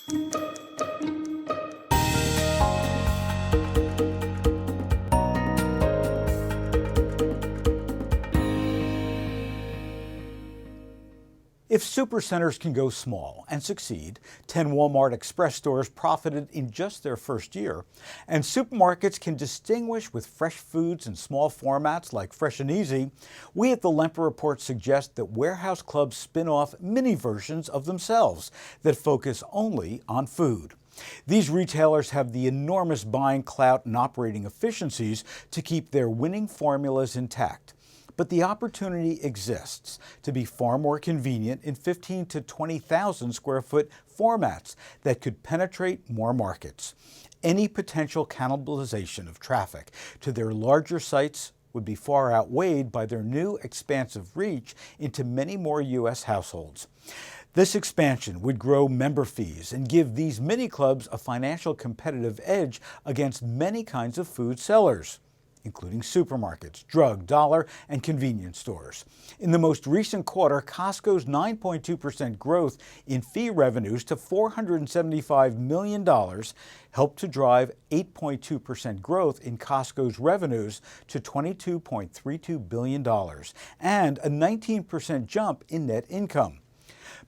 If supercenters can go small and succeed, 10 Walmart Express stores profited in just their first year, and supermarkets can distinguish with fresh foods in small formats like Fresh and Easy, we at the Lempert Report suggest that warehouse clubs spin off mini versions of themselves that focus only on food. These retailers have the enormous buying clout and operating efficiencies to keep their winning formulas intact. But the opportunity exists to be far more convenient in 15 to 20,000 square foot formats that could penetrate more markets. Any potential cannibalization of traffic to their larger sites would be far outweighed by their new expansive reach into many more U.S. households. This expansion would grow member fees and give these mini clubs a financial competitive edge against many kinds of food sellers, including supermarkets, drug, dollar, and convenience stores. In the most recent quarter, Costco's 9.2% growth in fee revenues to $475 million helped to drive 8.2% growth in Costco's revenues to $22.32 billion and a 19% jump in net income.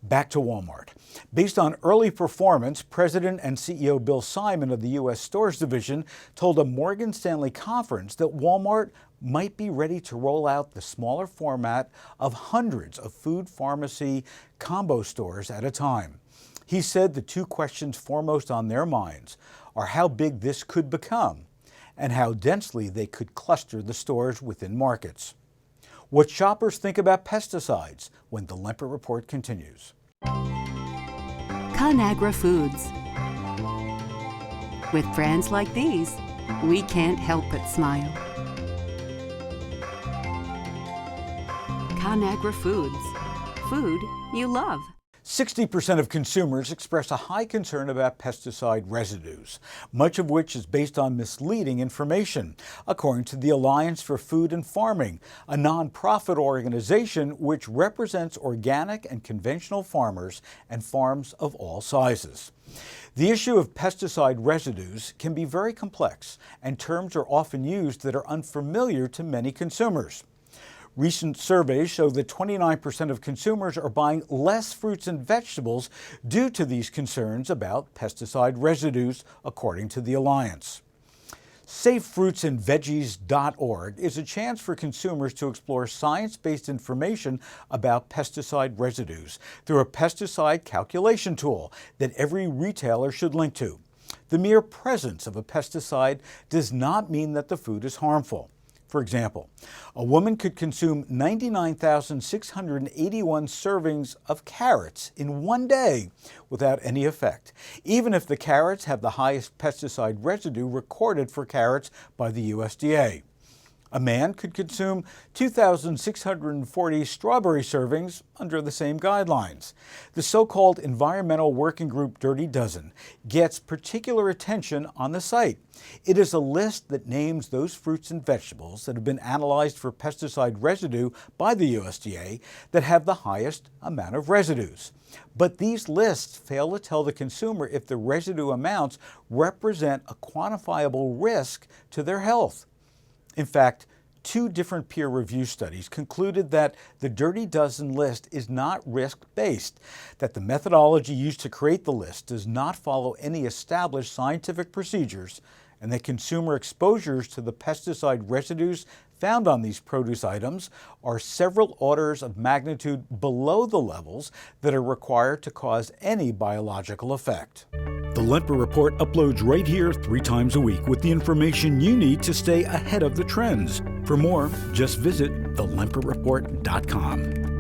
Back to Walmart. Based on early performance, President and CEO Bill Simon of the U.S. Stores Division told a Morgan Stanley conference that Walmart might be ready to roll out the smaller format of hundreds of food pharmacy combo stores at a time. He said the two questions foremost on their minds are how big this could become and how densely they could cluster the stores within markets. What shoppers think about pesticides when the Lempert Report continues. Conagra Foods. With brands like these, we can't help but smile. Conagra Foods. Food you love. 60% of consumers express a high concern about pesticide residues, much of which is based on misleading information, according to the Alliance for Food and Farming, a nonprofit organization which represents organic and conventional farmers and farms of all sizes. The issue of pesticide residues can be very complex, and terms are often used that are unfamiliar to many consumers. Recent surveys show that 29% of consumers are buying less fruits and vegetables due to these concerns about pesticide residues, according to the Alliance. SafeFruitsAndVeggies.org is a chance for consumers to explore science-based information about pesticide residues through a pesticide calculation tool that every retailer should link to. The mere presence of a pesticide does not mean that the food is harmful. For example, a woman could consume 99,681 servings of carrots in one day without any effect, even if the carrots have the highest pesticide residue recorded for carrots by the USDA. A man could consume 2,640 strawberry servings under the same guidelines. The so-called Environmental Working Group Dirty Dozen gets particular attention on the site. It is a list that names those fruits and vegetables that have been analyzed for pesticide residue by the USDA that have the highest amount of residues. But these lists fail to tell the consumer if the residue amounts represent a quantifiable risk to their health. In fact, two different peer review studies concluded that the Dirty Dozen list is not risk-based, that the methodology used to create the list does not follow any established scientific procedures, and that consumer exposures to the pesticide residues found on these produce items are several orders of magnitude below the levels that are required to cause any biological effect. The Lempert Report uploads right here 3 times a week with the information you need to stay ahead of the trends. For more, just visit thelempertreport.com.